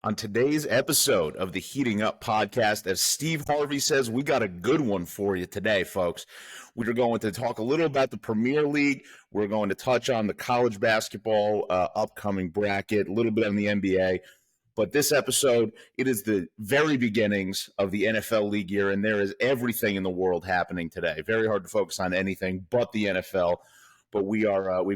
On today's episode of the Heating Up podcast, as Steve Harvey says, we got a good one for you today, folks. We're going to talk a little about the Premier League. We're going to touch on the college basketball upcoming bracket, a little bit on the NBA. But this episode, it is the very beginnings of the NFL league year, and there is everything in the world happening today. Very hard to focus on anything but the NFL. But we've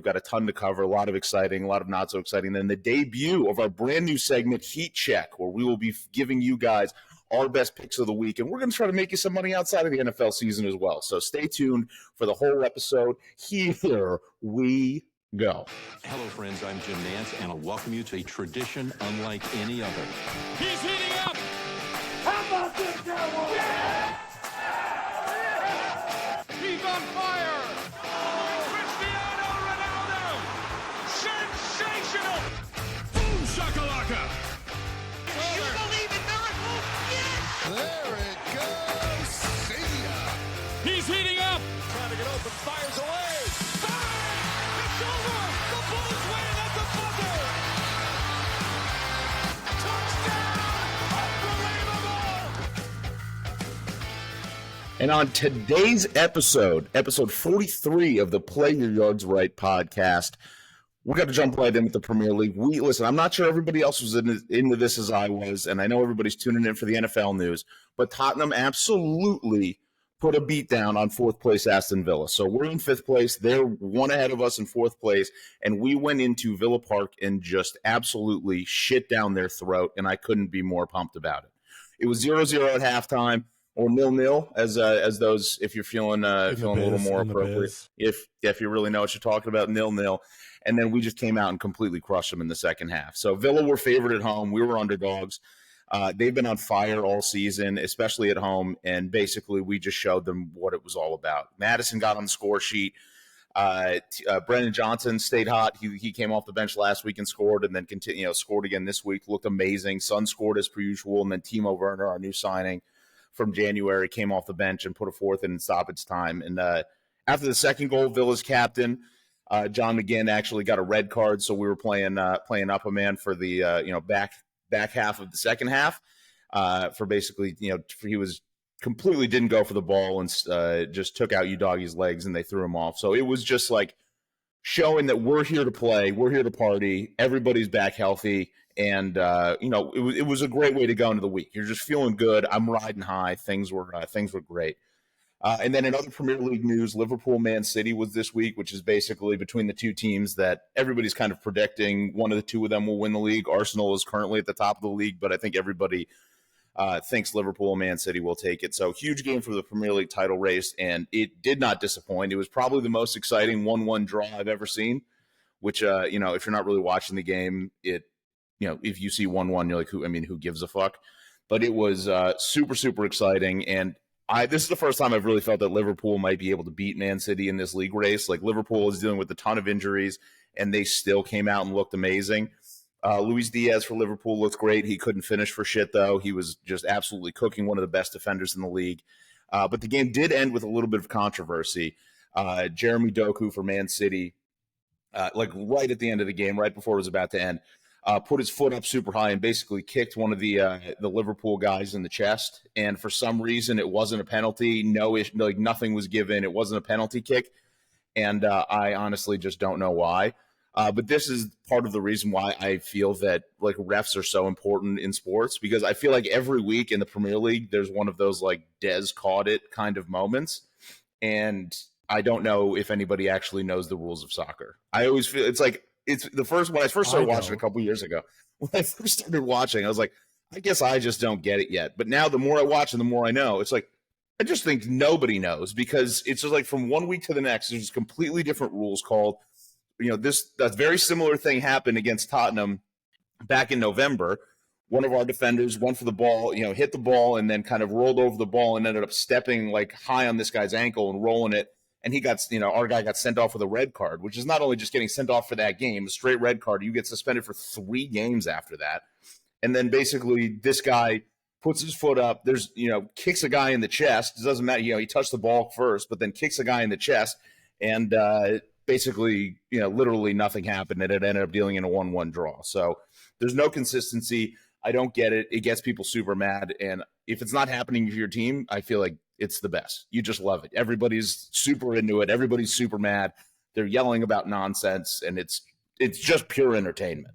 got a ton to cover, a lot of exciting, a lot of not so exciting. Then the debut of our brand new segment, Heat Check, where we will be giving you guys our best picks of the week. And we're going to try to make you some money outside of the NFL season as well. So stay tuned for the whole episode. Here we go. Hello, friends. I'm Jim Nance, and I'll welcome you to a tradition unlike any other. He's heating up. How about this, Cowboys? Yeah! He's on fire. Cristiano Ronaldo. Sensational. Boom shakalaka. You believe in miracles? Yes! There it goes. See ya. He's heating up. Trying to get open, fires away. It's over. The Bulls win at the buzzer. Touchdown. Unbelievable. And on today's episode 43 of the Play Your Yards Right podcast, we got to jump right in with the Premier League. Listen, I'm not sure everybody else was into this as I was, and I know everybody's tuning in for the NFL news, but Tottenham absolutely put a beat down on fourth place Aston Villa. So we're in fifth place. They're one ahead of us in fourth place, and we went into Villa Park and just absolutely shit down their throat, and I couldn't be more pumped about it. It was 0-0 at halftime, or 0-0, as those, if you're feeling a little more appropriate, if you really know what you're talking about, 0-0. And then we just came out and completely crushed them in the second half. So Villa were favored at home. We were underdogs. They've been on fire all season, especially at home, and basically we just showed them what it was all about. Madison got on the score sheet. Brennan Johnson stayed hot. He came off the bench last week and scored, and then scored again this week. Looked amazing. Son scored as per usual, and then Timo Werner, our new signing from January, came off the bench and put a fourth in stoppage time. And after the second goal, Villa's captain John McGinn actually got a red card, so we were playing up a man for the back half of the second half for basically he was completely didn't go for the ball and just took out Udogie's legs and they threw him off. So it was just like showing that we're here to play, we're here to party, everybody's back healthy, and it was a great way to go into the week. You're just feeling good. I'm riding high. Things were great. And then in other Premier League news, Liverpool-Man City was this week, which is basically between the two teams that everybody's kind of predicting one of the two of them will win the league. Arsenal is currently at the top of the league, but I think everybody thinks Liverpool and Man City will take it. So huge game for the Premier League title race, and it did not disappoint. It was probably the most exciting 1-1 draw I've ever seen, which, if you're not really watching the game, if you see 1-1, you're like, who gives a fuck? But it was super, super exciting, and this is the first time I've really felt that Liverpool might be able to beat Man City in this league race. Like, Liverpool is dealing with a ton of injuries, and they still came out and looked amazing. Luis Diaz for Liverpool looked great. He couldn't finish for shit, though. He was just absolutely cooking, one of the best defenders in the league. But the game did end with a little bit of controversy. Jeremy Doku for Man City, right at the end of the game, right before it was about to end, put his foot up super high and basically kicked one of the Liverpool guys in the chest. And for some reason, it wasn't a penalty. Nothing was given. It wasn't a penalty kick. And I honestly just don't know why. But this is part of the reason why I feel that refs are so important in sports, because I feel like every week in the Premier League, there's one of those Dez caught it kind of moments. And I don't know if anybody actually knows the rules of soccer. I always feel when I first started watching a couple years ago, when I first started watching, I was like, I guess I just don't get it yet. But now the more I watch and the more I know, it's like, I just think nobody knows, because it's just from one week to the next, there's completely different rules called. That very similar thing happened against Tottenham back in November. One of our defenders went for the ball, hit the ball and then kind of rolled over the ball and ended up stepping high on this guy's ankle and rolling it. And he got, our guy got sent off with a red card, which is not only just getting sent off for that game, a straight red card, you get suspended for 3 games after that. And then basically this guy puts his foot up, kicks a guy in the chest. It doesn't matter, he touched the ball first, but then kicks a guy in the chest. And basically, literally nothing happened, and it ended up dealing in a 1-1 draw. So there's no consistency. I don't get it. It gets people super mad. And if it's not happening to your team, I feel like it's the best. You just love it. Everybody's super into it. Everybody's super mad. They're yelling about nonsense, and it's just pure entertainment.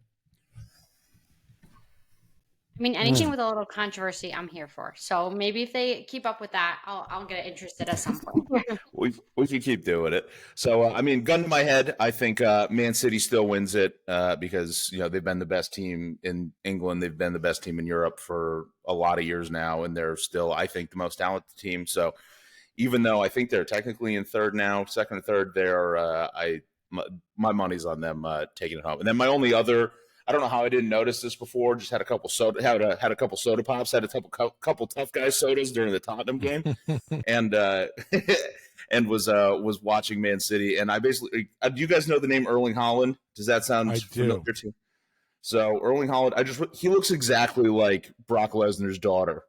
I mean, anything with a little controversy, I'm here for. So maybe if they keep up with that, I'll get interested at some point. we can keep doing it. So, I mean, gun to my head, I think Man City still wins it because, they've been the best team in England. They've been the best team in Europe for a lot of years now, and they're still, I think, the most talented team. So even though I think they're technically in third now, second or third, my money's on them taking it home. And then my only other – I don't know how I didn't notice this before. Just had a couple soda pops. Had a couple tough guys sodas during the Tottenham game, and and was watching Man City. And I basically, do you guys know the name Erling Haaland? Does that sound familiar to you? So Erling Haaland, he looks exactly like Brock Lesnar's daughter,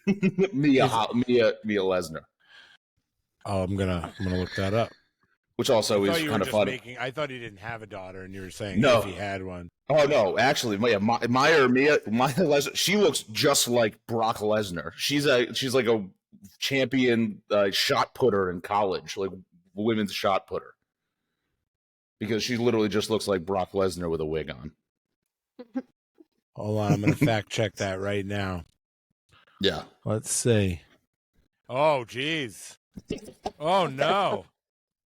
Mia Lesnar. Oh, I'm gonna look that up. Which also is kind of funny. I thought he didn't have a daughter, and you were saying no. If he had one. Oh, no. Actually, Mia Lesnar, she looks just like Brock Lesnar. She's like a champion shot putter in college, like women's shot putter. Because she literally just looks like Brock Lesnar with a wig on. Hold on, I'm going to fact check that right now. Yeah. Let's see. Oh, geez. Oh, no.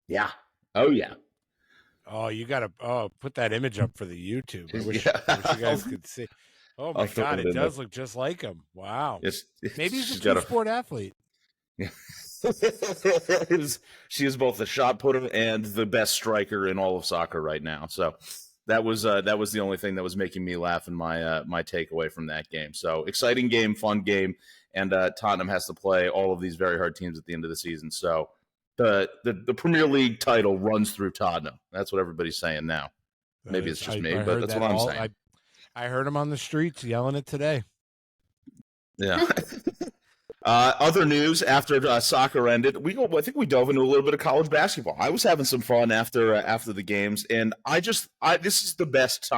Yeah. Oh, yeah. Oh, you got to put that image up for the YouTube. I wish you guys could see. Oh, my God. It does look just like him. Wow. Maybe he's a two-sport athlete. Yeah. She is both the shot putter and the best striker in all of soccer right now. So that was the only thing that was making me laugh in my takeaway from that game. So exciting game, fun game, and Tottenham has to play all of these very hard teams at the end of the season. So the Premier League title runs through Tottenham. That's what everybody's saying now. Maybe it's just me, but that's what I'm saying. I heard him on the streets yelling it today. Yeah. Other news after soccer ended, I think we dove into a little bit of college basketball. I was having some fun after the games, and this is the best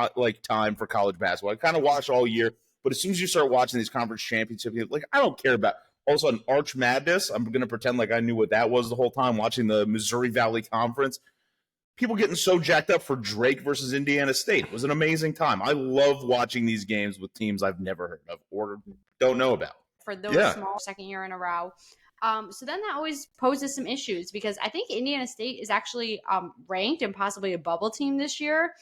time for college basketball. I kind of watch all year, but as soon as you start watching these conference championship games, I don't care about. All of a sudden, Arch Madness, I'm going to pretend like I knew what that was the whole time watching the Missouri Valley Conference. People getting so jacked up for Drake versus Indiana State. It was an amazing time. I love watching these games with teams I've never heard of or don't know about. For those small second year in a row. So then that always poses some issues because I think Indiana State is actually ranked and possibly a bubble team this year.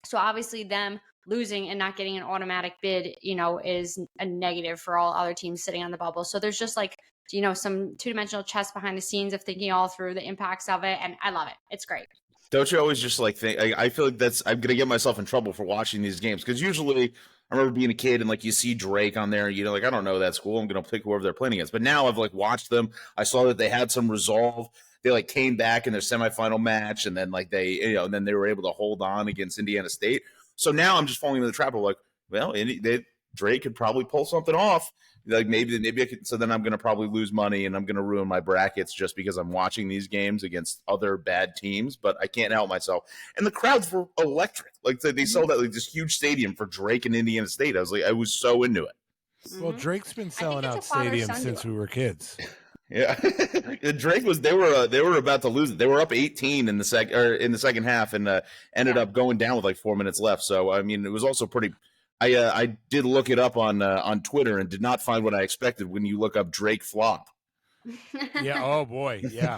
So obviously them losing and not getting an automatic bid, is a negative for all other teams sitting on the bubble. So there's just some two-dimensional chess behind the scenes of thinking all through the impacts of it. And I love it. It's great. Don't you always just think, I feel like I'm going to get myself in trouble for watching these games. Because usually I remember being a kid and you see Drake on there, I don't know that school. I'm going to pick whoever they're playing against. But now I've watched them. I saw that they had some resolve. They came back in their semifinal match, and then and then they were able to hold on against Indiana State. So now I'm just falling into the trap of Drake could probably pull something off. Maybe I could. So then I'm going to probably lose money and I'm going to ruin my brackets just because I'm watching these games against other bad teams. But I can't help myself. And the crowds were electric. They sold out this huge stadium for Drake and Indiana State. I was so into it. Well, Drake's been selling out stadiums since we were kids. Yeah, Drake was. They were about to lose it. They were up 18 in the second half, and ended up going down with 4 minutes left. So I mean, it was also pretty. I did look it up on Twitter and did not find what I expected when you look up Drake flop. Yeah. Oh boy. Yeah.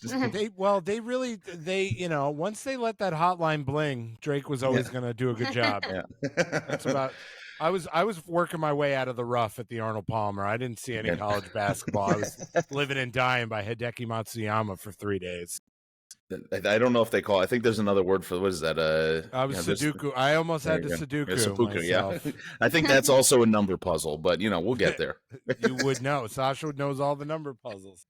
They once they let that hotline bling, Drake was always going to do a good job. Yeah. That's about. I was working my way out of the rough at the Arnold Palmer. I didn't see any college basketball. I was living and dying by Hideki Matsuyama for 3 days. I don't know if they call it. I think there's another word for what is that? I was Sudoku. I almost had the Sudoku. Yeah. I think that's also a number puzzle, but we'll get there. You would know. Sasha knows all the number puzzles.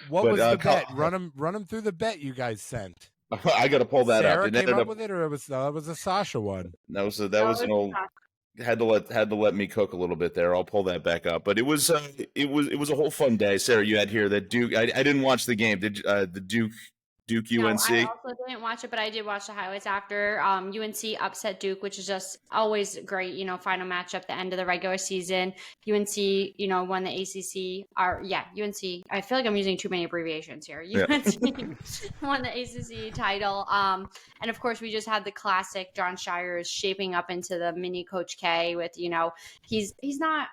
What was the bet? Run them through the bet you guys sent. I got to pull that Sarah up. Came up with it, or that was a Sasha one. That was an old. Had to let me cook a little bit there. I'll pull that back up. But it was a whole fun day. Sarah, you had here that Duke. I didn't watch the game. Did the Duke Duke No, UNC? I also didn't watch it, but I did watch the highlights after. UNC upset Duke, which is just always great, final matchup, the end of the regular season. UNC, won the ACC. UNC. I feel like I'm using too many abbreviations here. UNC won the ACC title. And of course, we just had the classic John Shires shaping up into the mini Coach K with, he's not,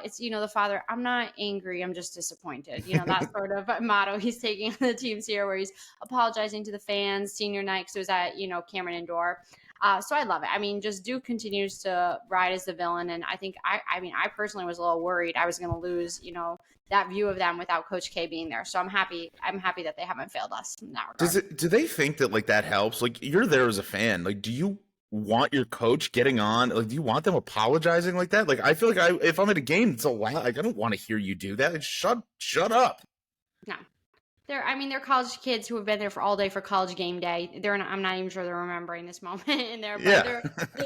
it's, the father, I'm not angry, I'm just disappointed. That sort of motto he's taking on the teams here, where he's apologizing to the fans senior night because it was at Cameron Indoor. So I love it. I mean, just Duke continues to ride as the villain, and I think I personally was a little worried I was going to lose that view of them without Coach K being there. So I'm happy that they haven't failed us in that regard. Do they think that like that helps? Like, you're there as a fan, like, do you want your coach getting on? Like, do you want them apologizing like that? Like, I feel like if I'm at a game, it's a lot. Like, I don't want to hear you do that. Like, shut up. No. They're college kids who have been there for all day for college game day. I'm not even sure they're remembering this moment in there. But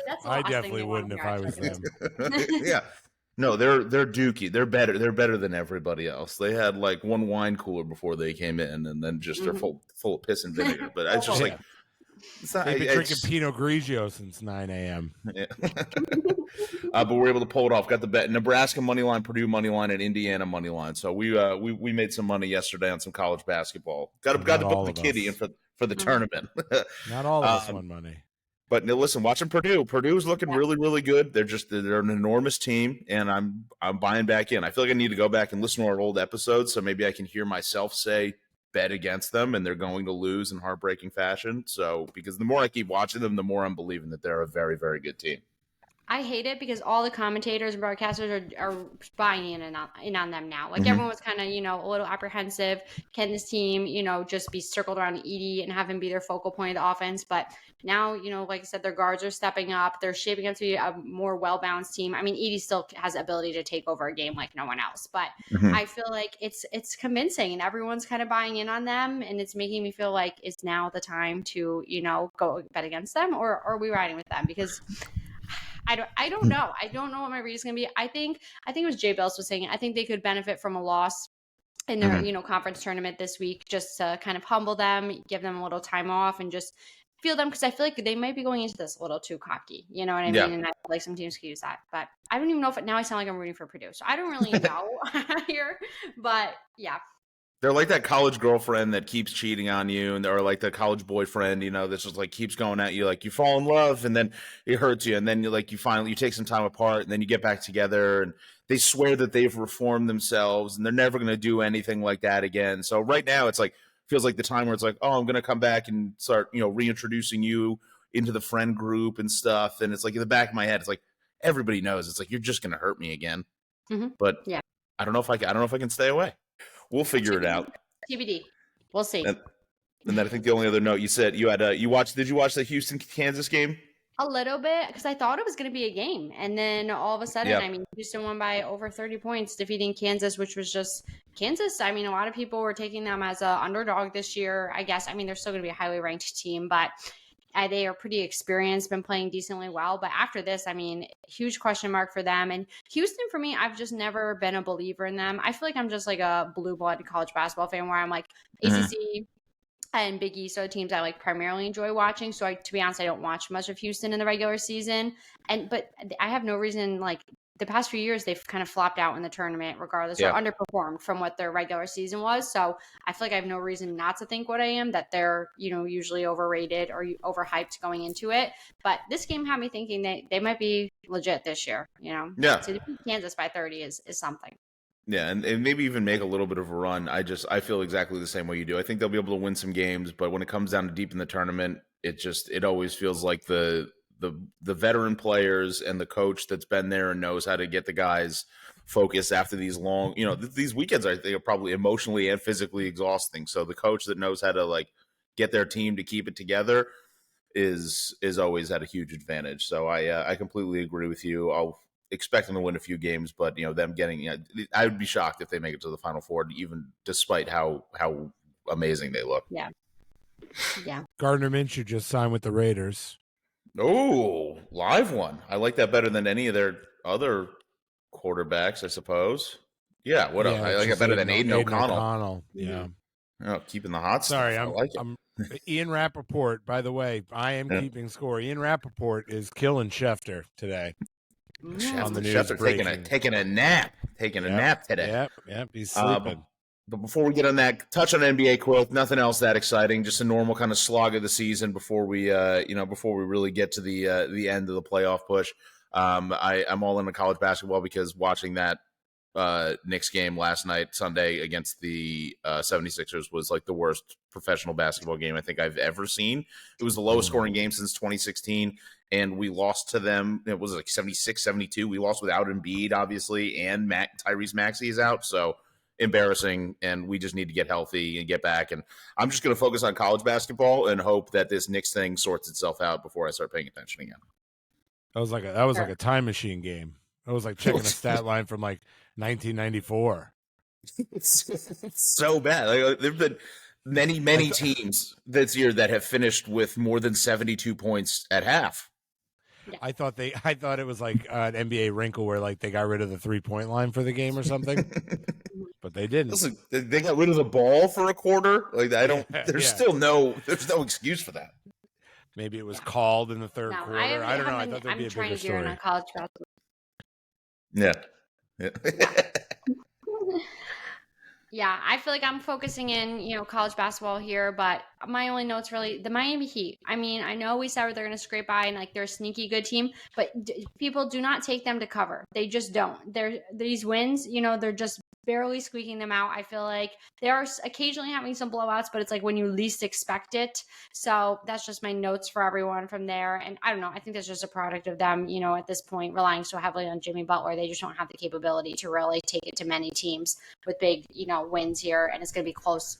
that's the I last definitely thing wouldn't if I was them. Yeah. No, they're Dookie. They're better than everybody else. They had like one wine cooler before they came in, and then just they're full of piss and vinegar. But it's just like, it's not, they've been drinking Pinot Grigio since 9 a.m. Yeah. But we're able to pull it off. Got the bet: Nebraska money line, Purdue money line, and Indiana money line. So we made some money yesterday on some college basketball. Got to book the kitty in for the tournament. Not all of us won money. But listen, watching Purdue is looking really, really good. They're an enormous team, and I'm buying back in. I feel like I need to go back and listen to our old episodes so maybe I can hear myself say bet against them, and they're going to lose in heartbreaking fashion. So because the more I keep watching them, the more I'm believing that they're a very, very good team. I hate it because all the commentators and broadcasters are buying in on them now. Like everyone was kind of, a little apprehensive. Can this team, just be circled around Edey and have him be their focal point of the offense? But now, like I said, their guards are stepping up. They're shaping up to be a more well-balanced team. I mean, Edey still has the ability to take over a game like no one else. But I feel like it's convincing and everyone's kind of buying in on them. And it's making me feel like it's now the time to, go bet against them, or are we riding with them? Because I don't know. I don't know what my read is going to be. I think it was Jay Bills was saying, I think they could benefit from a loss in their, conference tournament this week, just to kind of humble them, give them a little time off and just feel them. Cause I feel like they might be going into this a little too cocky, you know what I mean? And I feel like some teams could use that, but I don't even know now I sound like I'm rooting for Purdue. So I don't really know here, but yeah. They're like that college girlfriend that keeps cheating on you, and they're like the college boyfriend, that's just like keeps going at you, like you fall in love and then it hurts you, and then you take some time apart and then you get back together, and they swear that they've reformed themselves and they're never going to do anything like that again. So right now it's like feels like the time where it's like, oh, I'm going to come back and start reintroducing you into the friend group and stuff, and it's like in the back of my head it's like everybody knows it's like you're just going to hurt me again. But yeah, I don't know if I can stay away. We'll figure it out. TBD. We'll see. And then I think the only other note you said you had did you watch the Houston Kansas game? A little bit, because I thought it was going to be a game, and then all of a sudden, Houston won by over 30 points, defeating Kansas, which was just Kansas. I mean, a lot of people were taking them as an underdog this year. I guess. I mean, they're still going to be a highly ranked team, but they are pretty experienced, been playing decently well. But after this, I mean, huge question mark for them. And Houston, for me, I've just never been a believer in them. I feel like I'm just like a blue blood college basketball fan where I'm like ACC and Big East are the teams I like primarily enjoy watching. So to be honest, I don't watch much of Houston in the regular season. But I have no reason, like the past few years, they've kind of flopped out in the tournament regardless or underperformed from what their regular season was. So I feel like I have no reason not to think what I am, that they're, usually overrated or overhyped going into it. But this game had me thinking they might be legit this year, Yeah. To defeat Kansas by 30 is something. Yeah, and maybe even make a little bit of a run. I feel exactly the same way you do. I think they'll be able to win some games, but when it comes down to deep in the tournament, it always feels like the veteran players and the coach that's been there and knows how to get the guys focused after these long, these weekends I think are probably emotionally and physically exhausting. So the coach that knows how to like get their team to keep it together is always at a huge advantage. So I completely agree with you. I'll expect them to win a few games, but them getting, I would be shocked if they make it to the Final Four, even despite how amazing they look. Yeah. Gardner Minshew just signed with the Raiders. Oh, live one. I like that better than any of their other quarterbacks, I suppose. Yeah, I like it better than Aiden O'Connell. Yeah. Oh, keeping the hot Sorry, stuff. I like it. I'm Ian Rappaport, by the way, I am keeping score. Ian Rappaport is killing Schefter today. On the news Schefter taking a nap. Taking a nap today. Yep, he's sleeping. But before we get on that, touch on NBA quick. Nothing else that exciting. Just a normal kind of slog of the season before we, before we really get to the end of the playoff push. I'm all into college basketball because watching that Knicks game last night, Sunday, against the 76ers was like the worst professional basketball game I think I've ever seen. It was the lowest scoring game since 2016, and we lost to them. It was like 76-72. We lost without Embiid, obviously, and Tyrese Maxey is out, so embarrassing, and we just need to get healthy and get back. And I'm just going to focus on college basketball and hope that this Knicks thing sorts itself out before I start paying attention again. That was like a time machine game. It was like checking a stat line from like 1994. It's so bad. Like, there've been many teams this year that have finished with more than 72 points at half. I thought it was like an NBA wrinkle where like they got rid of the 3-point line for the game or something, but they didn't. Listen, they got rid of the ball for a quarter. Like there's no excuse for that. Maybe it was called in the third quarter. I don't know. I thought there'd be a bigger story. On college basketball. Yeah. Yeah, I feel like I'm focusing in, college basketball here, but my only note's really the Miami Heat. I mean, I know we said they're going to scrape by and like they're a sneaky good team, but people do not take them to cover. They just don't. These wins, they're just barely squeaking them out. I feel like they are occasionally having some blowouts, but it's like when you least expect it. So that's just my notes for everyone from there. And I don't know. I think that's just a product of them, at this point, relying so heavily on Jimmy Butler. They just don't have the capability to really take it to many teams with big, wins here. And it's going to be close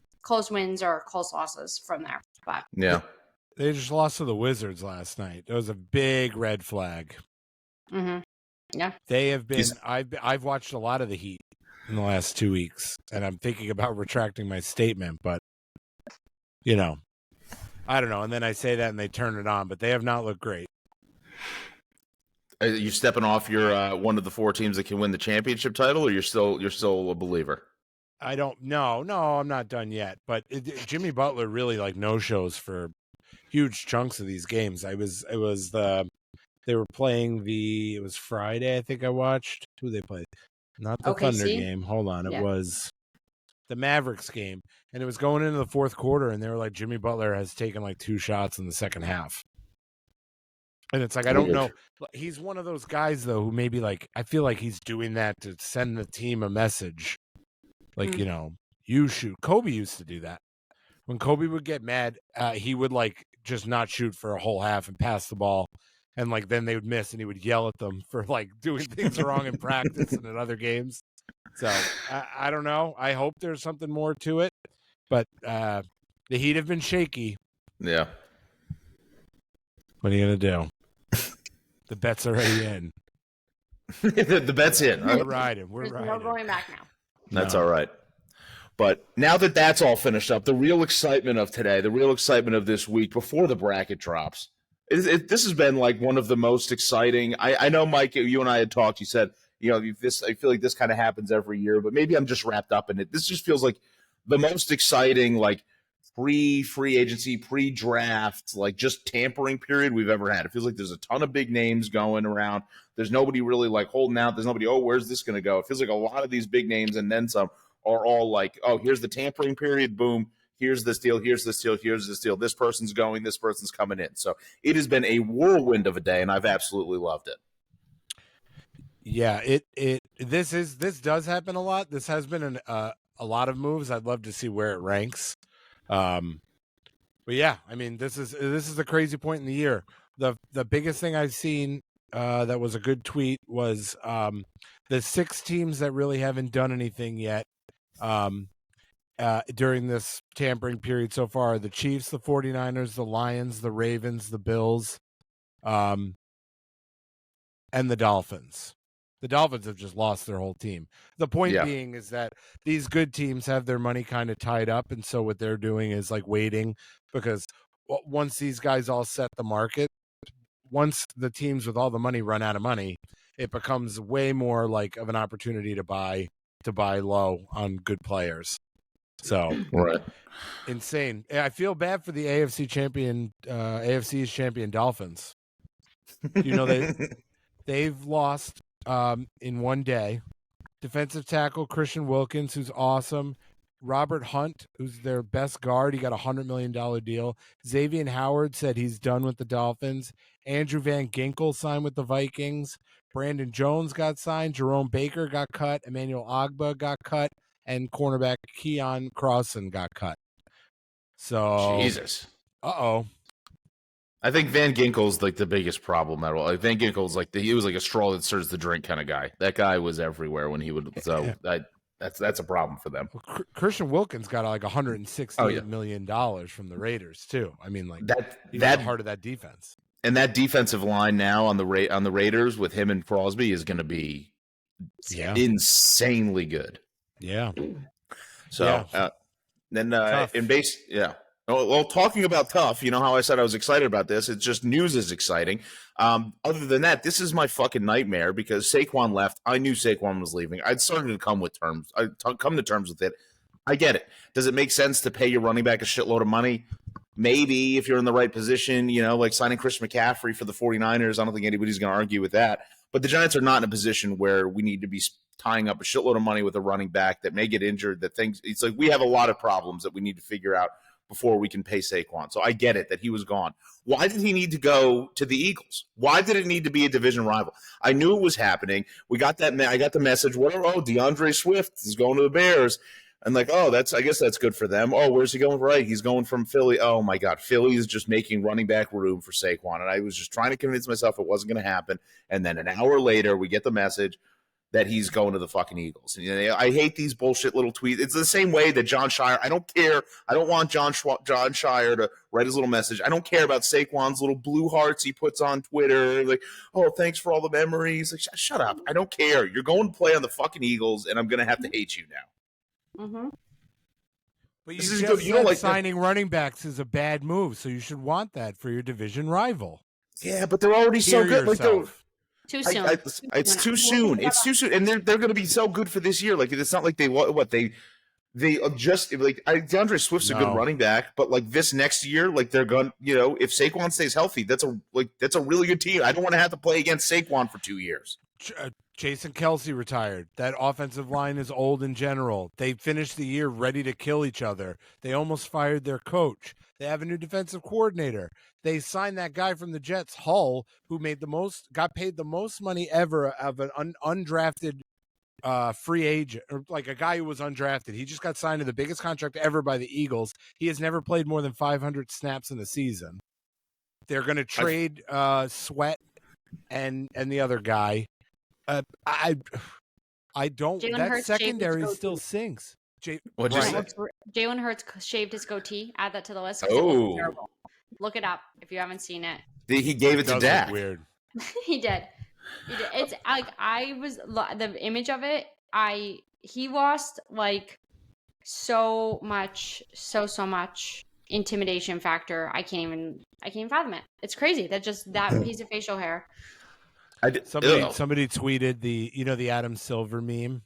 wins or close losses from there. But yeah, they just lost to the Wizards last night. It was a big red flag. Mm-hmm. Yeah, they have been. I've watched a lot of the Heat in the last 2 weeks, and I'm thinking about retracting my statement, but I don't know. And then I say that, and they turn it on, but they have not looked great. Are you stepping off your one of the 4 teams that can win the championship title, or you're still a believer? I don't know. No, I'm not done yet. But Jimmy Butler really like no shows for huge chunks of these games. They were playing it was Friday, I think I watched. Who they played? Not the Thunder game. Hold on. It was the Mavericks game. And it was going into the fourth quarter, and they were like, Jimmy Butler has taken like 2 shots in the second half. And it's like, I don't know. He's one of those guys, though, who maybe like, I feel like he's doing that to send the team a message. Like, you shoot. Kobe used to do that. When Kobe would get mad, he would like just not shoot for a whole half and pass the ball. And like then they would miss, and he would yell at them for like doing things wrong in practice and in other games. So I don't know. I hope there's something more to it. But the Heat have been shaky. Yeah. What are you gonna do? The bet's already in. The bet's in. We're riding. There's no going back now. That's all right. But now that that's all finished up, the real excitement of today, the real excitement of this week before the bracket drops, this has been like one of the most exciting. I know, Mike, you and I had talked. You said, I feel like this kind of happens every year, but maybe I'm just wrapped up in it. This just feels like the most exciting, like free agency, pre-draft, like just tampering period we've ever had. It feels like there's a ton of big names going around. There's nobody really like holding out. There's nobody, where's this going to go? It feels like a lot of these big names and then some are all like, here's the tampering period. Boom. Here's this deal. Here's this deal. Here's this deal. This person's going. This person's coming in. So it has been a whirlwind of a day, and I've absolutely loved it. Yeah, this does happen a lot. This has been a lot of moves. I'd love to see where it ranks. But yeah, I mean, this is a crazy point in the year. The biggest thing I've seen that was a good tweet was the 6 teams that really haven't done anything yet during this tampering period so far: the Chiefs, the 49ers, the Lions, the Ravens, the Bills, and the Dolphins. The Dolphins have just lost their whole team. The point being is that these good teams have their money kind of tied up, and so what they're doing is like waiting, because once these guys all set the market, once the teams with all the money run out of money, it becomes way more like of an opportunity to buy low on good players. So Right. insane. I feel bad for the AFC's champion Dolphins. You know, they've lost in one day. Defensive tackle Christian Wilkins, who's awesome. Robert Hunt, who's their best guard. He got a $100 million deal. Xavier Howard said he's done with the Dolphins. Andrew Van Ginkel signed with the Vikings. Brandon Jones got signed. Jerome Baker got cut. Emmanuel Ogba got cut. And cornerback Keon Crossan got cut. So, Jesus. uh-oh. I think Van Ginkel's like the biggest problem at all. Like Van Ginkel's like he was like a straw that stirs the drink kind of guy. That guy was everywhere when he would. So that's a problem for them. Well, Christian Wilkins got like $168 million from the Raiders too. I mean, like that heart of that defense. And that defensive line now on the Raiders with him and Crosby is going to be insanely good. Yeah. So then in base, Well, talking about tough, you know how I said I was excited about this? It's just news is exciting. Other than that, this is my fucking nightmare because Saquon left. I knew Saquon was leaving. I'd started to come to terms with it. I get it. Does it make sense to pay your running back a shitload of money? Maybe if you're in the right position, you know, like signing Chris McCaffrey for the 49ers. I don't think anybody's going to argue with that. But the Giants are not in a position where we need to be tying up a shitload of money with a running back that may get injured. It's like we have a lot of problems that we need to figure out before we can pay Saquon. So I get it that he was gone. Why did he need to go to the Eagles? Why did it need to be a division rival? I knew it was happening. We got that. I got the message. DeAndre Swift is going to the Bears. And like, I guess that's good for them. Oh, where's he going? Right. He's going from Philly. Oh my God. Philly is just making running back room for Saquon. And I was just trying to convince myself it wasn't going to happen. And then an hour later, we get the message that he's going to the fucking Eagles. And, you know, I hate these bullshit little tweets. It's the same way that John Shire, I don't care. I don't want John Shire to write his little message. I don't care about Saquon's little blue hearts he puts on Twitter. Like, oh, thanks for all the memories. Like, shut up. I don't care. You're going to play on the fucking Eagles, and I'm going to have to hate you now. Mm-hmm. But you just said like signing running backs is a bad move, so you should want that for your division rival. Yeah, but they're already so good. Like too soon. It's too soon. It's too soon, and they're going to be so good for this year. Like it's not like they just like DeAndre Swift's a good running back, but like this next year, like they're going. You know, if Saquon stays healthy, that's a really good team. I don't want to have to play against Saquon for 2 years. Jason Kelsey retired. That offensive line is old in general. They finished the year ready to kill each other. They almost fired their coach. They have a new defensive coordinator. They signed that guy from the Jets, Hull, who got paid the most money ever of an undrafted free agent, or like a guy who was undrafted. He just got signed to the biggest contract ever by the Eagles. He has never played more than 500 snaps in a season. They're going to trade Sweat and the other guy. I don't. Jalen That Hurts secondary still sinks. Jalen Hurts shaved his goatee. Add that to the list. Oh, terrible. Look it up if you haven't seen it. He gave it to Dak. Weird. He did. It's like the image of it. He lost like so much intimidation factor. I can't even fathom it. It's crazy. That piece of facial hair. Somebody tweeted the Adam Silver meme,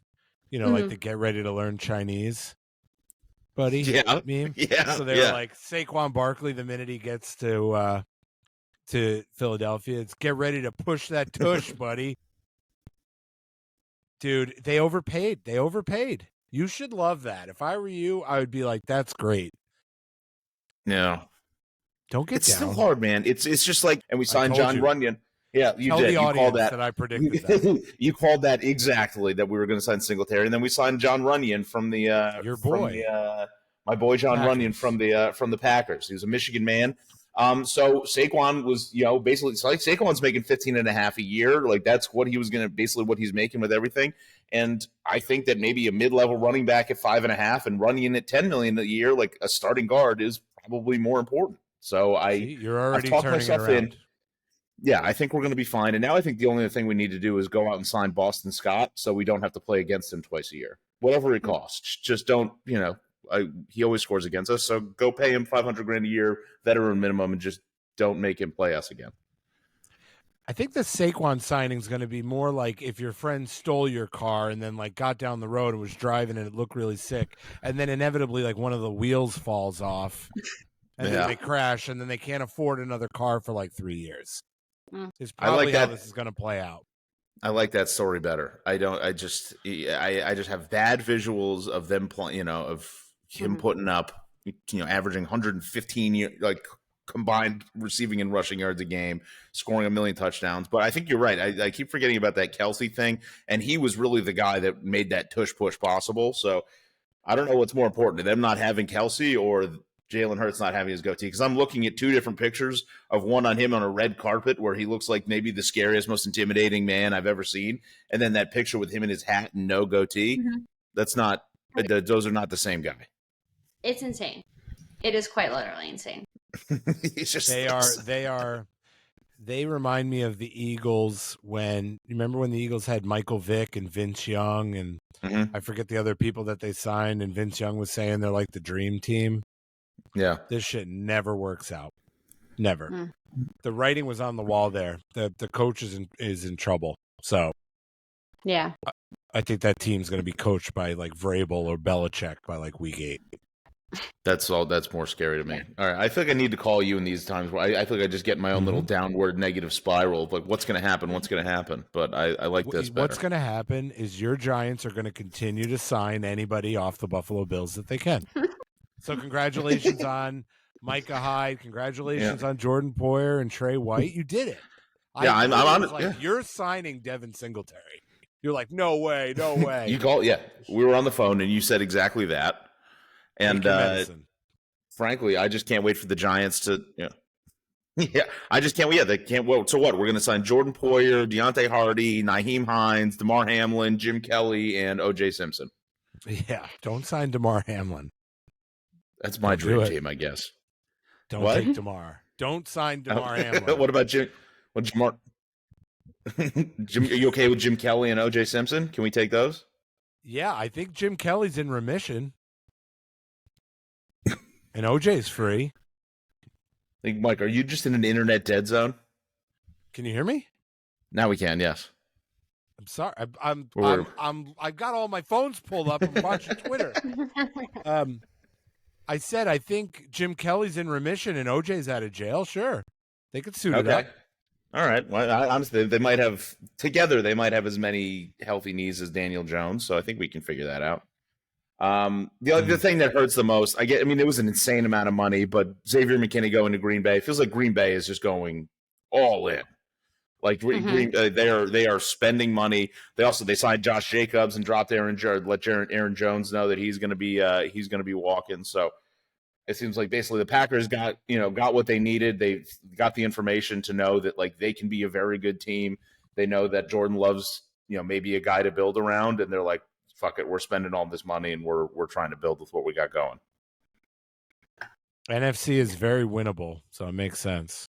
like the get ready to learn Chinese buddy meme. Yeah. So they were like, Saquon Barkley, the minute he gets to Philadelphia, it's get ready to push that tush, buddy. Dude, they overpaid. You should love that. If I were you, I would be like, that's great. No. Don't get it's down. still hard, man. It's just like, and we signed John Runyon. Yeah, you Tell did. The you audience called that. That I predicted that. You called that exactly, that we were going to sign Singletary, and then we signed John Runyon from the your boy, my boy John Packers. Runyon from the Packers. He was a Michigan man. So Saquon was, basically, it's like Saquon's making $15.5 a year. Like that's what he was going to basically what he's making with everything. And I think that maybe a mid-level running back at $5.5 and Runyon at $10 million a year, like a starting guard, is probably more important. So you're already I've talked turning myself it around. in. Yeah, I think we're going to be fine. And now I think the only thing we need to do is go out and sign Boston Scott so we don't have to play against him twice a year. Whatever it costs. Just don't, he always scores against us. So go pay him $500,000 a year, veteran minimum, and just don't make him play us again. I think the Saquon signing is going to be more like if your friend stole your car and then like got down the road and was driving and it looked really sick, and then inevitably like one of the wheels falls off, and then they crash, and then they can't afford another car for like 3 years. It's probably how this is going to play out. I like that story better. I just have bad visuals of them playing, of him putting up, averaging 115 like combined receiving and rushing yards a game, scoring 1 million touchdowns. But I think you're right. I keep forgetting about that Kelsey thing, and he was really the guy that made that tush push possible. So I don't know what's more important, them not having Kelsey or Jalen Hurts not having his goatee, because I'm looking at two different pictures of one on him on a red carpet where he looks like maybe the scariest, most intimidating man I've ever seen, and then that picture with him in his hat and no goatee. That's not; those are not the same guy. It's insane. It is quite literally insane. He's just They remind me of the Eagles when you remember when the Eagles had Michael Vick and Vince Young, and I forget the other people that they signed, and Vince Young was saying they're like the dream team. Yeah, this shit never works out. Never. The writing was on the wall there. The coach is in trouble. So yeah, I think that team's going to be coached by like Vrabel or Belichick by like week 8. That's more scary to me. All right, I feel like I need to call you in these times where I feel like I just get my own little downward negative spiral of like what's going to happen, but I like this better. What's going to happen is your Giants are going to continue to sign anybody off the Buffalo Bills that they can. So congratulations on Micah Hyde. Congratulations on Jordan Poyer and Trey White. You did it. Yeah, I'm honest. Like, you're signing Devin Singletary. You're like, no way, no way. You called, we were on the phone and you said exactly that. And frankly, I just can't wait for the Giants to, I just can't wait. Yeah, they can't wait. So what? We're going to sign Jordan Poyer, Deontay Hardy, Nyheim Hines, DeMar Hamlin, Jim Kelly, and O.J. Simpson. Yeah, don't sign DeMar Hamlin. That's my dream team, I guess. Don't take DeMar. Don't sign DeMar Hamlin. What about Jim? What Jamar? Jim, are you okay with Jim Kelly and O.J. Simpson? Can we take those? Yeah, I think Jim Kelly's in remission. And OJ's free. I think, Mike, are you just in an internet dead zone? Can you hear me? Now we can, yes. I'm sorry. I've got all my phones pulled up. I'm watching Twitter. I said I think Jim Kelly's in remission and OJ's out of jail. Sure, they could suit it up. All right. Well, honestly, they might have as many healthy knees as Daniel Jones, so I think we can figure that out. The thing that hurts the most, it was an insane amount of money, but Xavier McKinney going to Green Bay, it feels like Green Bay is just going all in. Like they are spending money. They signed Josh Jacobs and dropped Aaron Jones know that he's going to be walking. So it seems like basically the Packers got what they needed. They've got the information to know that like they can be a very good team. They know that Jordan Love's maybe a guy to build around, and they're like, fuck it, we're spending all this money and we're trying to build with what we got going. NFC is very winnable, so it makes sense.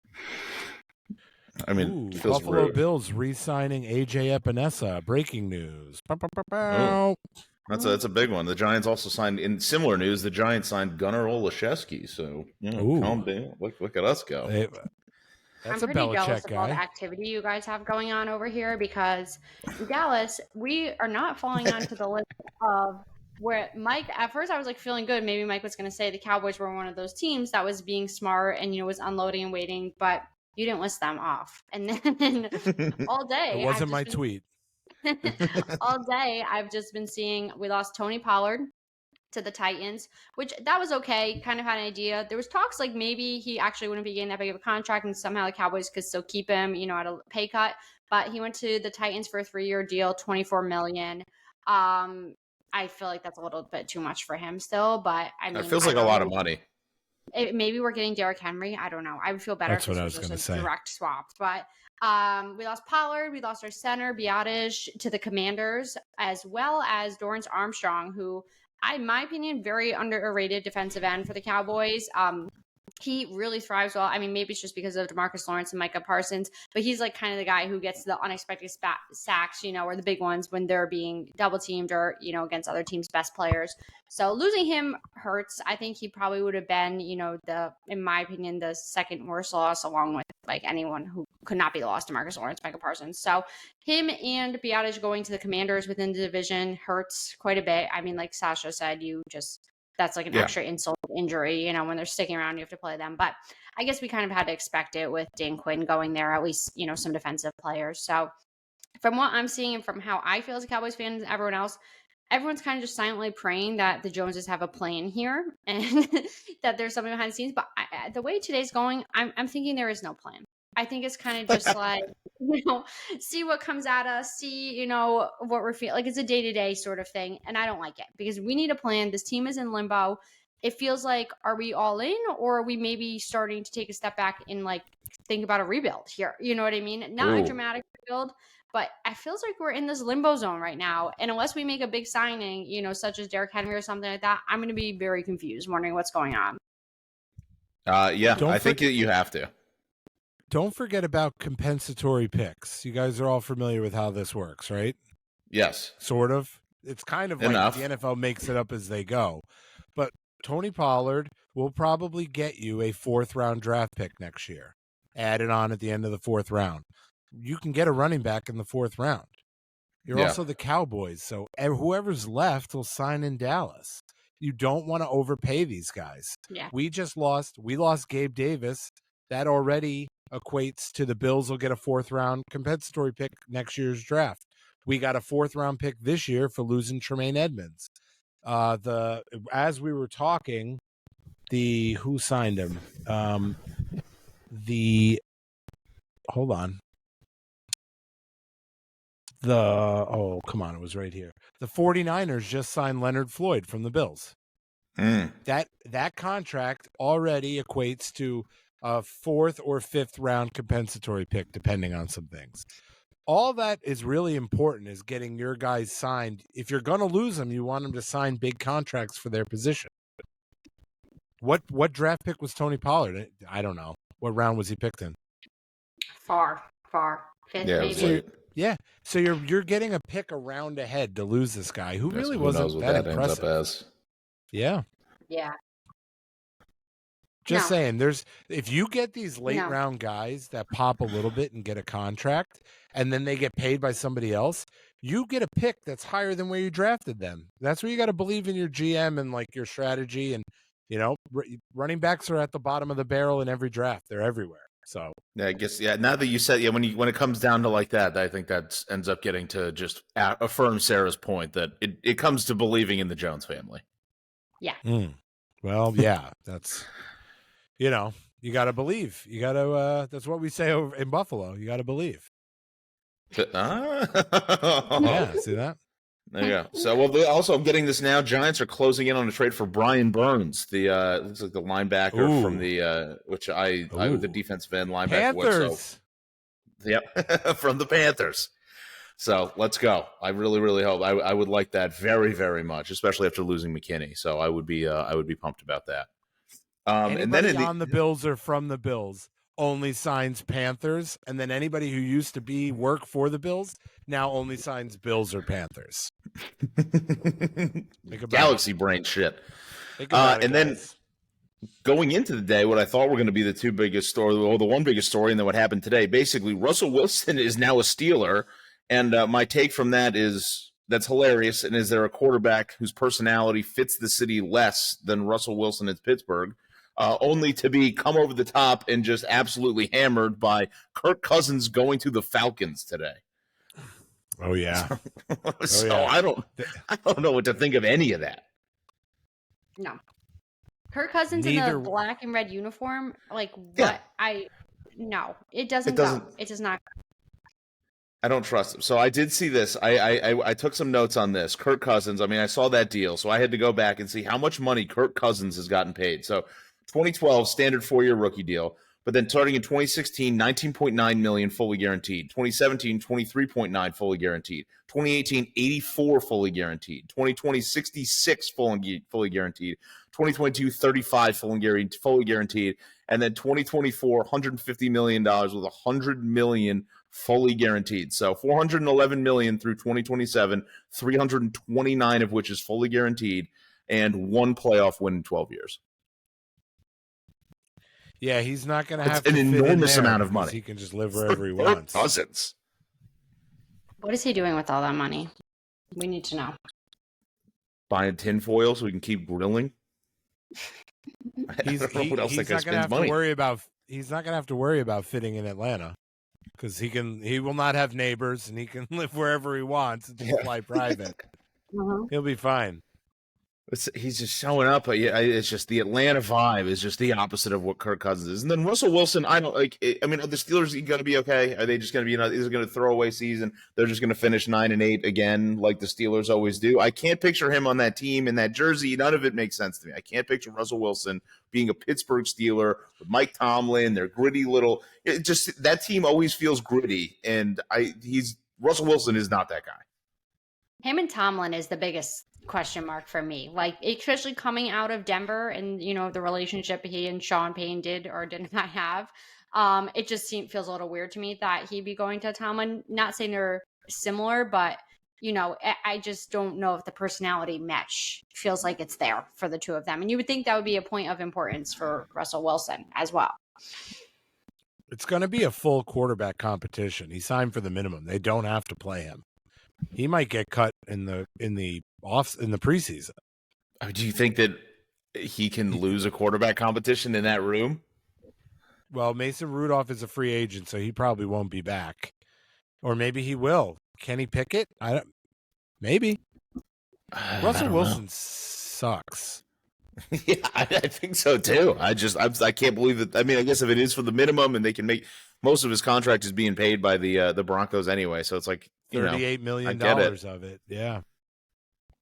Buffalo Bills re-signing AJ Epinesa. Breaking news. That's a big one. The Giants also signed, in similar news, the Giants signed Gunnar Olszewski. So calm down. Look at us go. That's I'm a pretty Belichick jealous guy. of all the activity you guys have going on over here, because in Dallas, we are not falling onto the list of where Mike, at first I was like feeling good. Maybe Mike was going to say the Cowboys were one of those teams that was being smart and, was unloading and waiting, but you didn't list them off. And then all day. It wasn't my tweet. All day I've just been seeing we lost Tony Pollard to the Titans, which that was okay. Kind of had an idea. There was talks like maybe he actually wouldn't be getting that big of a contract and somehow the Cowboys could still keep him, at a pay cut. But he went to the Titans for a 3-year deal, $24 million. I feel like that's a little bit too much for him still, but it feels like a lot of money. Maybe we're getting Derrick Henry. I don't know. I would feel better if it was just a direct swap. But we lost Pollard. We lost our center, Biotish, to the Commanders, as well as Dorrance Armstrong, who, in my opinion, very underrated defensive end for the Cowboys. he really thrives well. I mean, maybe it's just because of DeMarcus Lawrence and Micah Parsons, but he's like kind of the guy who gets the unexpected sacks, or the big ones when they're being double teamed or, against other teams' best players. So losing him hurts. I think he probably would have been, in my opinion, the second worst loss, along with like anyone who could not be the loss to Marcus Lawrence, Micah Parsons. So him and Biotic going to the Commanders within the division hurts quite a bit. I mean, like Sasha said, that's like an extra insult injury, when they're sticking around, you have to play them. But I guess we kind of had to expect it with Dan Quinn going there, at least, some defensive players. So from what I'm seeing and from how I feel as a Cowboys fan and everyone else, everyone's kind of just silently praying that the Joneses have a plan here and that there's something behind the scenes. But the way today's going, I'm thinking there is no plan. I think it's kind of just like, see what comes at us, see, what we're feeling. Like it's a day-to-day sort of thing. And I don't like it because we need a plan. This team is in limbo. It feels like, are we all in, or are we maybe starting to take a step back and like think about a rebuild here? You know what I mean? Not a dramatic rebuild, but it feels like we're in this limbo zone right now. And unless we make a big signing, such as Derrick Henry or something like that, I'm going to be very confused, wondering what's going on. I think that you have to. Don't forget about compensatory picks. You guys are all familiar with how this works, right? Yes. Sort of. It's kind of like the NFL makes it up as they go. But Tony Pollard will probably get you a 4th-round draft pick next year, added on at the end of the 4th round. You can get a running back in the 4th round. You're also the Cowboys, so whoever's left will sign in Dallas. You don't want to overpay these guys. Yeah. We lost Gabe Davis. That already equates to the Bills will get a 4th-round compensatory pick next year's draft. We got a 4th-round pick this year for losing Tremaine Edmonds. As we were talking, who signed him? Hold on. Come on, it was right here. The 49ers just signed Leonard Floyd from the Bills. That contract already equates to a 4th or 5th round compensatory pick, depending on some things. All that is really important is getting your guys signed. If you're going to lose them, you want them to sign big contracts for their position. What draft pick was Tony Pollard? I don't know. What round was he picked in? Far. 5th, maybe. So you're getting a pick a round ahead to lose this guy who really wasn't that impressive. Ends up as. Yeah. Just saying, if you get these late round guys that pop a little bit and get a contract, and then they get paid by somebody else, you get a pick that's higher than where you drafted them. That's where you got to believe in your GM and like your strategy. And running backs are at the bottom of the barrel in every draft; they're everywhere. So I guess now that you said when it comes down to like that, I think that ends up getting to just affirm Sarah's point that it comes to believing in the Jones family. Yeah. Well, yeah, that's. You got to believe. You got to. That's what we say over in Buffalo. You got to believe. Yeah, see that? There you go. So, also I'm getting this now. Giants are closing in on a trade for Brian Burns, the looks like the linebacker from the which I the defensive end linebacker. Panthers. From the Panthers. So let's go. I really, really hope. I would like that very, very much, especially after losing McKinney. So I would be pumped about that. And then on the Bills or from the Bills only signs Panthers, and then anybody who used to work for the Bills now only signs Bills or Panthers. Galaxy brain shit. Then going into the day, what I thought were going to be the two biggest story, or the one biggest story, and then what happened today. Basically, Russell Wilson is now a Steeler, and my take from that is that's hilarious. And is there a quarterback whose personality fits the city less than Russell Wilson at Pittsburgh? Only to come over the top and just absolutely hammered by Kirk Cousins going to the Falcons today. Oh yeah. I don't know what to think of any of that. No. Kirk Cousins in a black and red uniform, like what? No, it doesn't go. It does not go. I don't trust him. So I did see this. I took some notes on this. Kirk Cousins, I saw that deal, so I had to go back and see how much money Kirk Cousins has gotten paid. So 2012, standard 4-year rookie deal. But then starting in 2016, $19.9 million fully guaranteed. 2017, $23.9 fully guaranteed. 2018, $84 fully guaranteed. 2020, $66 fully guaranteed. 2022, $35 fully guaranteed. And then 2024, $150 million with $100 million fully guaranteed. So $411 million through 2027, 329 of which is fully guaranteed, and one playoff win in 12 years. Yeah, he's not going to have It's to an fit in enormous there amount of because money. he can just live wherever he Kirk wants. Cousins. What is he doing with all that money? We need to know. Buying tinfoil so we can keep grilling. He's not going to have to worry about. He's not going to have to worry about fitting in Atlanta because he will not have neighbors and he can live wherever he wants and just fly private. He'll be fine. He's just showing up. It's just the Atlanta vibe is just the opposite of what Kirk Cousins is. And then Russell Wilson, I don't like. I mean, are the Steelers going to be okay? Are they just going to be? Is it going to throw away season? They're just going to finish 9-8 again, like the Steelers always do. I can't picture him on that team in that jersey. None of it makes sense to me. I can't picture Russell Wilson being a Pittsburgh Steeler with Mike Tomlin. Their gritty little. It just that team always feels gritty, and Russell Wilson is not that guy. Him and Tomlin is the biggest question mark for me, like especially coming out of Denver and the relationship he and Sean Payne did or did not have. It just feels a little weird to me that he'd be going to Tomlin. Not saying they're similar, but I just don't know if the personality mesh feels like it's there for the two of them. And you would think that would be a point of importance for Russell Wilson as well. It's going to be a full quarterback competition. He signed for the minimum. They don't have to play him. He might get cut in the preseason. Do you think that he can lose a quarterback competition in that room? Well, Mason Rudolph is a free agent, so he probably won't be back. Or maybe he will. Kenny Pickett? Maybe. Russell Wilson sucks. Yeah, I think so too. I can't believe that. I mean, I guess if it is for the minimum and they can make most of his contract is being paid by the Broncos anyway, so it's like $38 million of it. Yeah.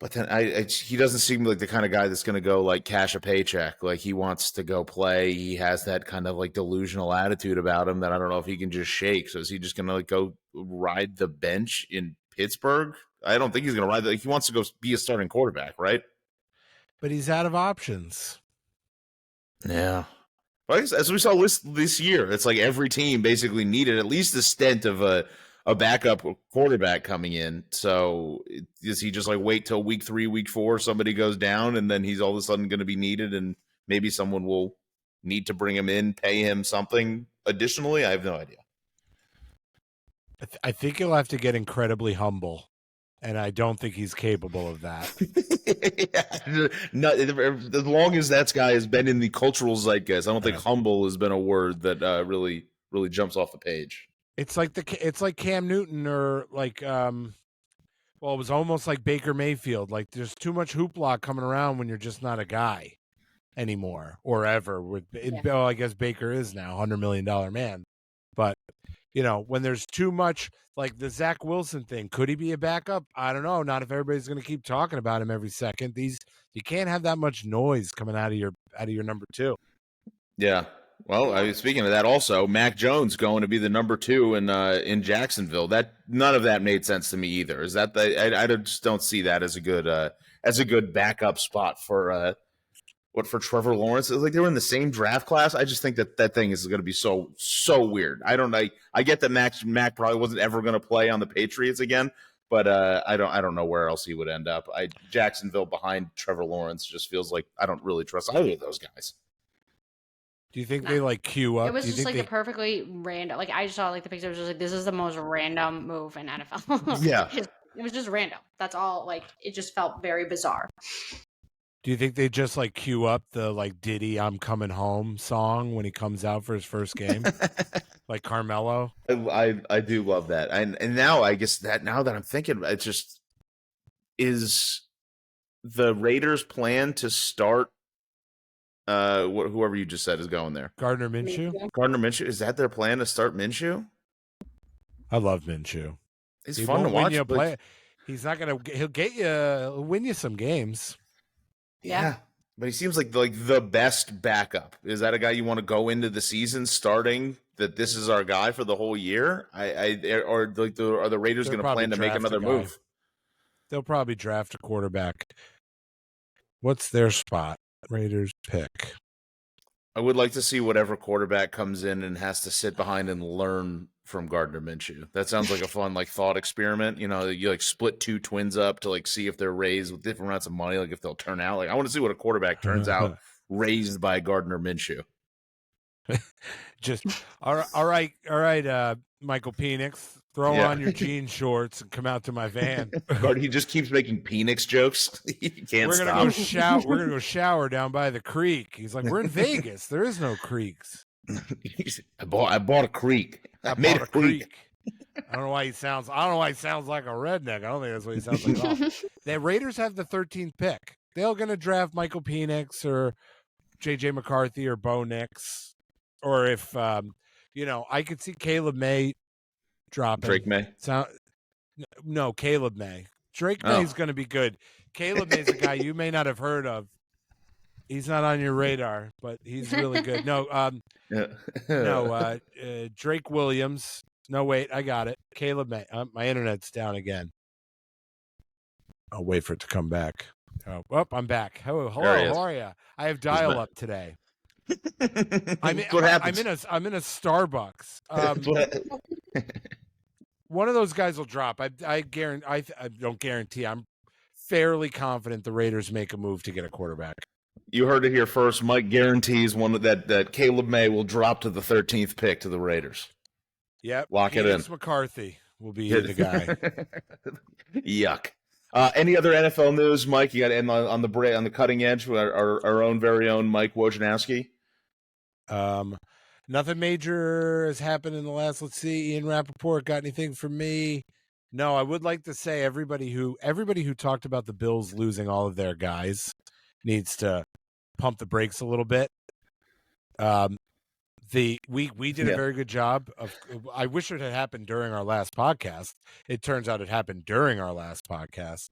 But then he doesn't seem like the kind of guy that's going to go like cash a paycheck. Like he wants to go play. He has that kind of like delusional attitude about him that I don't know if he can just shake. So is he just going to like go ride the bench in Pittsburgh? I don't think he's going to ride. He wants to go be a starting quarterback, right? But he's out of options. Yeah. Well, as we saw this year, it's like every team basically needed at least a stint of a backup quarterback coming in. So does he just like wait till week 3, week 4, somebody goes down and then he's all of a sudden going to be needed and maybe someone will need to bring him in, pay him something additionally? I have no idea. I think he'll have to get incredibly humble. And I don't think he's capable of that. As long as that guy has been in the cultural zeitgeist, I don't think humble has been a word that really jumps off the page. It's like Cam Newton or like it was almost like Baker Mayfield. Like there's too much hoopla coming around when you're just not a guy anymore or ever. Well, I guess Baker is now $100 million man, but when there's too much, like the Zach Wilson thing, could he be a backup? I don't know. Not if everybody's going to keep talking about him every second. You can't have that much noise coming out of your number 2. Yeah. Well, speaking of that, also Mac Jones going to be the number 2 in Jacksonville. None of that made sense to me either. Is that I just don't see that as a good backup spot for Trevor Lawrence. It's like they were in the same draft class. I just think that thing is going to be so weird. I don't know. I get that Mac probably wasn't ever going to play on the Patriots again, but I don't know where else he would end up. Jacksonville behind Trevor Lawrence just feels like I don't really trust either of those guys. Do you think they like queue up? It was just like a perfectly random. Like I just saw like the picture. It was just like this is the most random move in NFL. Yeah, it was just random. That's all. Like it just felt very bizarre. Do you think they just like queue up the like Diddy "I'm Coming Home" song when he comes out for his first game, like Carmelo? I do love that, and now I guess now that I'm thinking, it just is the Raiders' plan to start. Whoever you just said is going there. Gardner Minshew. Gardner Minshew, is that their plan to start Minshew? I love Minshew. He's fun to watch. He'll win you some games. Yeah, but he seems like the best backup. Is that a guy you want to go into the season starting? That this is our guy for the whole year? Are the Raiders going to plan to make another move? They'll probably draft a quarterback. What's their spot? Raiders pick. I would like to see whatever quarterback comes in and has to sit behind and learn from Gardner Minshew. That sounds like a fun thought experiment. You split two twins up to see if they're raised with different amounts of money, if they'll turn out. I want to see what a quarterback turns out raised by Gardner Minshew. Just all right, Michael Penix, throw on your jean shorts and come out to my van. He just keeps making Penix jokes. He can't We're gonna go shower. We're gonna go shower down by the creek. He's like, we're in Vegas. There is no creeks. I bought a creek. I made a creek. I don't know why he sounds like a redneck. I don't think that's what he sounds like at all. The Raiders have the 13th pick. They're gonna draft Michael Penix or JJ McCarthy or Bo Nix. Or if, I could see Caleb May dropping. Drake May? No, Caleb May. Drake May's going to be good. Caleb May's a guy you may not have heard of. He's not on your radar, but he's really good. No, Drake Williams. No, wait, I got it. Caleb May. My internet's down again. I'll wait for it to come back. Oh, I'm back. Hello, how are you? I have dial-up today. I'm in a Starbucks. One of those guys will drop. I guarantee. I don't guarantee. I'm fairly confident the Raiders make a move to get a quarterback. You heard it here first. Mike guarantees that Caleb May will drop to the 13th pick to the Raiders. Yep. Lock it in. McCarthy will be the guy. Yuck. Any other NFL news, Mike? You got on the cutting edge with our own very own Mike Wojnarowski. Nothing major has happened in the last. Let's see. Ian Rappaport got anything from me? No. I would like to say everybody who talked about the Bills losing all of their guys needs to pump the brakes a little bit. We did a very good job of. I wish it had happened during our last podcast. It turns out it happened during our last podcast.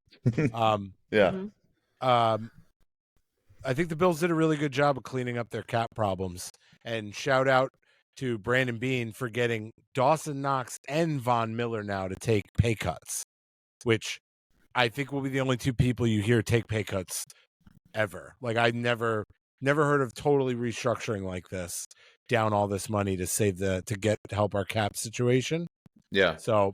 I think the Bills did a really good job of cleaning up their cap problems. And shout out to Brandon Beane for getting Dawson Knox and Von Miller now to take pay cuts, which I think will be the only two people you hear take pay cuts ever. I never heard of totally restructuring like this, down all this money to help our cap situation. Yeah. So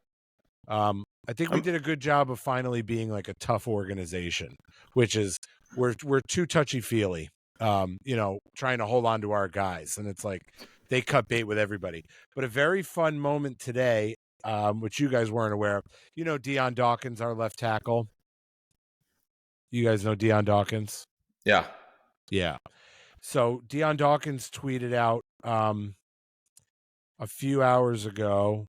I think we did a good job of finally being a tough organization, which is we're too touchy-feely, trying to hold on to our guys. And it's they cut bait with everybody. But a very fun moment today, which you guys weren't aware of. Deion Dawkins, our left tackle. You guys know Deion Dawkins? Yeah. Yeah. So Deion Dawkins tweeted out a few hours ago.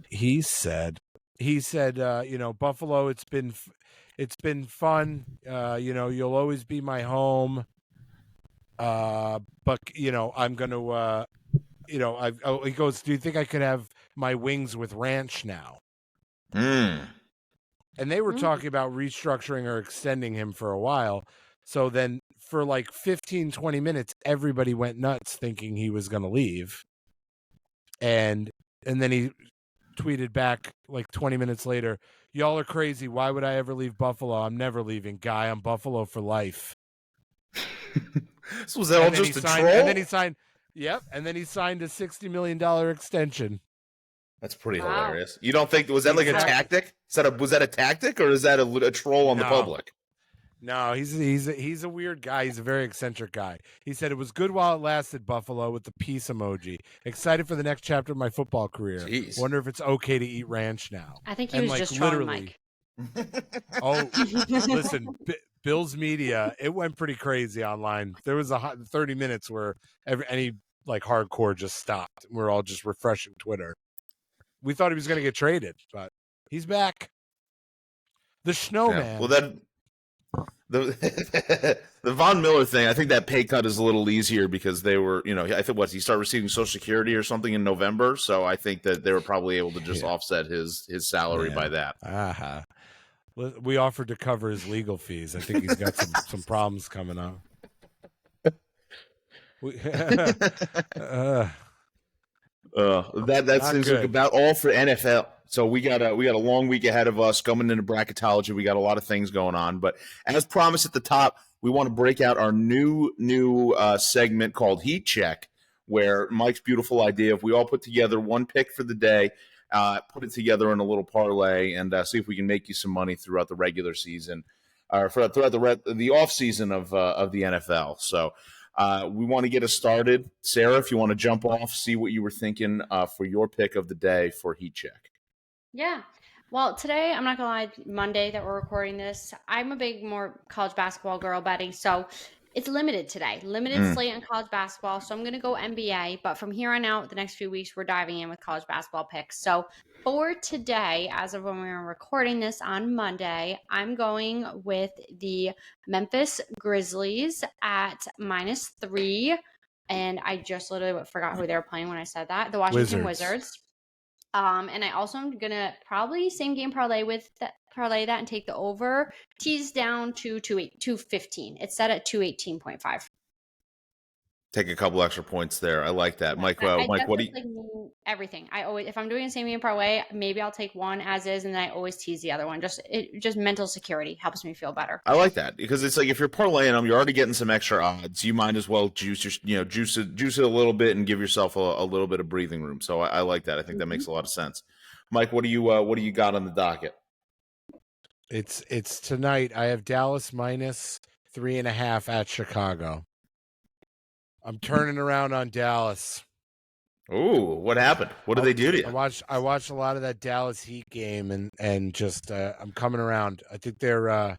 He said, Buffalo, it's been fun. You'll always be my home. But I'm going to, he goes, do you think I could have my wings with ranch now? And they were talking about restructuring or extending him for a while. So then for 15, 20 minutes, everybody went nuts thinking he was going to leave. And then he tweeted back 20 minutes later, y'all are crazy. Why would I ever leave Buffalo? I'm never leaving. Guy, I'm Buffalo for life. So was that all just a troll? And then he signed, and then he signed a $60 million extension. That's pretty hilarious. You don't think, was that a tactic? Was that a tactic, or is that a troll on the public? No, he's a weird guy. He's a very eccentric guy. He said, it was good while it lasted, Buffalo, with the peace emoji. Excited for the next chapter of my football career. Jeez. Wonder if it's okay to eat ranch now. I think he was just trolling Mike. Oh, listen, Bill's media, it went pretty crazy online. There was 30 minutes where any hardcore just stopped. We're all just refreshing Twitter. We thought he was going to get traded, but he's back. The snowman. Yeah. Well, then the Von Miller thing, I think that pay cut is a little easier because they were, I think he started receiving Social Security or something in November, so I think that they were probably able to just offset his salary by that. We offered to cover his legal fees. I think he's got some problems coming up. That seems like about all for NFL. So we got a long week ahead of us coming into bracketology. We got a lot of things going on, but as promised at the top, we want to break out our new segment called Heat Check, where Mike's beautiful idea, if we all put together one pick for the day, put it together in a little parlay, and see if we can make you some money throughout the regular season, or throughout the off season of the NFL. So we want to get us started. Sarah, if you want to jump off, see what you were thinking for your pick of the day for Heat Check. Yeah. Well, today, I'm not going to lie, Monday that we're recording this, I'm a big more college basketball girl betting. So it's limited today, limited slate on college basketball. So I'm going to go NBA. But from here on out, the next few weeks, we're diving in with college basketball picks. So for today, as of when we were recording this on Monday, I'm going with the Memphis Grizzlies at -3. And I just literally forgot who they were playing when I said that. The Washington Wizards. And I also am gonna probably same game parlay that and take the over. Tease down to 215. It's set at 218.5. Take a couple extra points there. I like that, Mike. Mike, what do you? Like everything. I always, if I'm doing a same game parlay, maybe I'll take one as is, and then I always tease the other one. Just mental security helps me feel better. I like that because it's like if you're parlaying them, you're already getting some extra odds. You might as well juice it a little bit and give yourself a little bit of breathing room. So I like that. I think that makes a lot of sense. Mike, what do you got on the docket? It's tonight. I have Dallas -3.5 at Chicago. I'm turning around on Dallas. Ooh, what happened? What did they do to you? I watched a lot of that Dallas Heat game and just I'm coming around. I think they're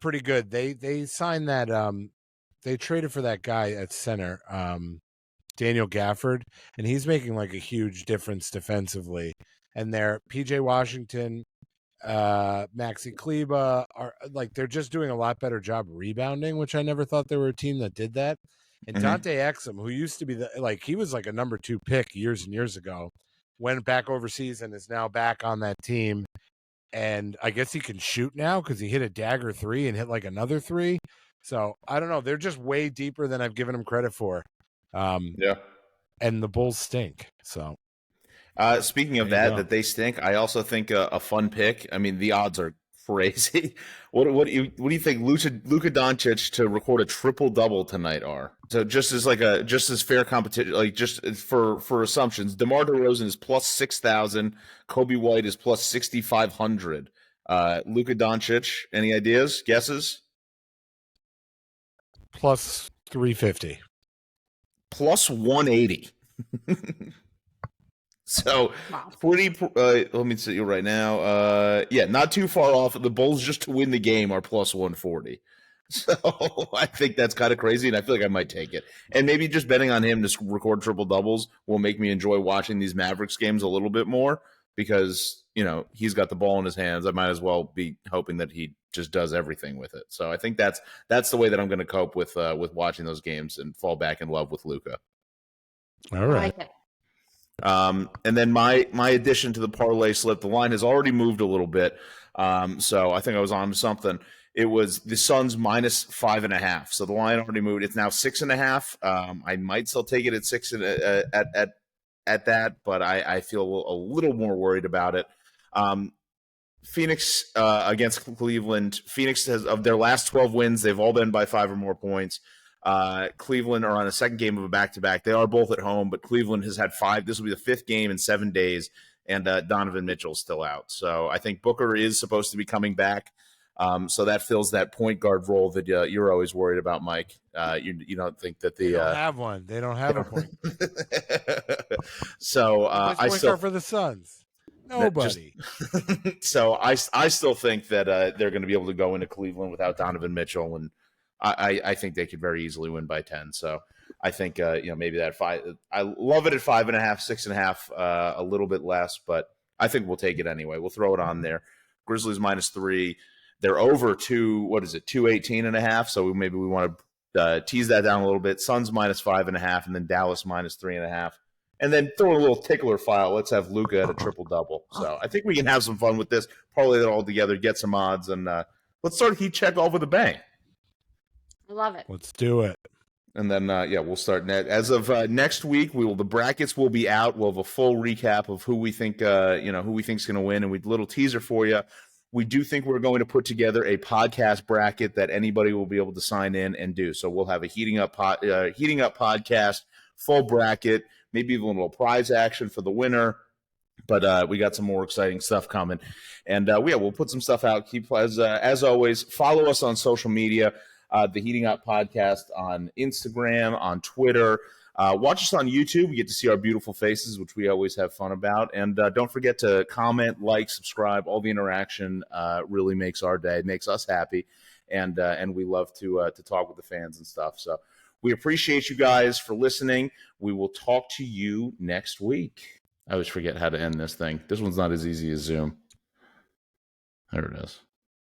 pretty good. They signed that they traded for that guy at center, Daniel Gafford, and he's making like a huge difference defensively. And they're PJ Washington, Maxi Kleba are like they're just doing a lot better job rebounding, which I never thought they were a team that did that. And Dante Exum, who used to be he was like a number 2 pick years and years ago, went back overseas and is now back on that team. And I guess he can shoot now because he hit a dagger 3 and hit like another 3. So I don't know. They're just way deeper than I've given them credit for. Yeah. And the Bulls stink. So speaking of that they stink, I also think a fun pick. I mean, the odds are crazy. What do you think Luka Doncic to record a triple-double tonight are? So just as fair competition, like just for assumptions, DeMar DeRozan is plus 6,000, Kobe White is plus 6,500. Luka Doncic, any ideas, guesses? Plus 350. Plus 180. So pretty. Let me see you right now. Not too far off. The Bulls just to win the game are plus 140. So I think that's kind of crazy, and I feel like I might take it. And maybe just betting on him to record triple doubles will make me enjoy watching these Mavericks games a little bit more because he's got the ball in his hands. I might as well be hoping that he just does everything with it. So I think that's the way that I'm going to cope with watching those games and fall back in love with Luka. All right. And then my addition to the parlay slip, the line has already moved a little bit. So I think I was on to something. It was the Suns -5.5. So the line already moved. It's now 6.5. I might still take it at 6 at that, but I feel a little more worried about it. Phoenix against Cleveland. Phoenix has, of their last 12 wins, they've all been by 5 or more points. Cleveland are on a second game of a back-to-back. They are both at home, but Cleveland has had 5. This will be the 5th game in 7 days, and Donovan Mitchell's still out. So I think Booker is supposed to be coming back. So that fills that point guard role that you're always worried about, Mike. You don't think that they don't have one. They don't have a point. So I still for the Suns. Nobody. So I still think that they're going to be able to go into Cleveland without Donovan Mitchell, and I think they could very easily win by 10. So I think maybe that 5. I love it at 5.5, 6.5, a little bit less, but I think we'll take it anyway. We'll throw it on there. Grizzlies -3. They're over 218.5. So maybe we want to tease that down a little bit. Suns -5.5, and then Dallas -3.5. And then throw in a little tickler file. Let's have Luka at a triple-double. So I think we can have some fun with this, parlay that all together, get some odds, and let's start Heat Check off with a bang. I love it. Let's do it. And then, we'll start as of next week. The brackets will be out. We'll have a full recap of who we think, who we think's going to win, and little teaser for you. We do think we're going to put together a podcast bracket that anybody will be able to sign in and do. So we'll have a heating up podcast, full bracket, maybe even a little prize action for the winner. But we got some more exciting stuff coming, and we'll put some stuff out. Keep as always, follow us on social media. The Heating Up Podcast on Instagram, on Twitter. Watch us on YouTube. You get to see our beautiful faces, which we always have fun about. And don't forget to comment, like, subscribe. All the interaction really makes our day, makes us happy, and we love to talk with the fans and stuff. So we appreciate you guys for listening. We will talk to you next week. I always forget how to end this thing. This one's not as easy as Zoom. There it is.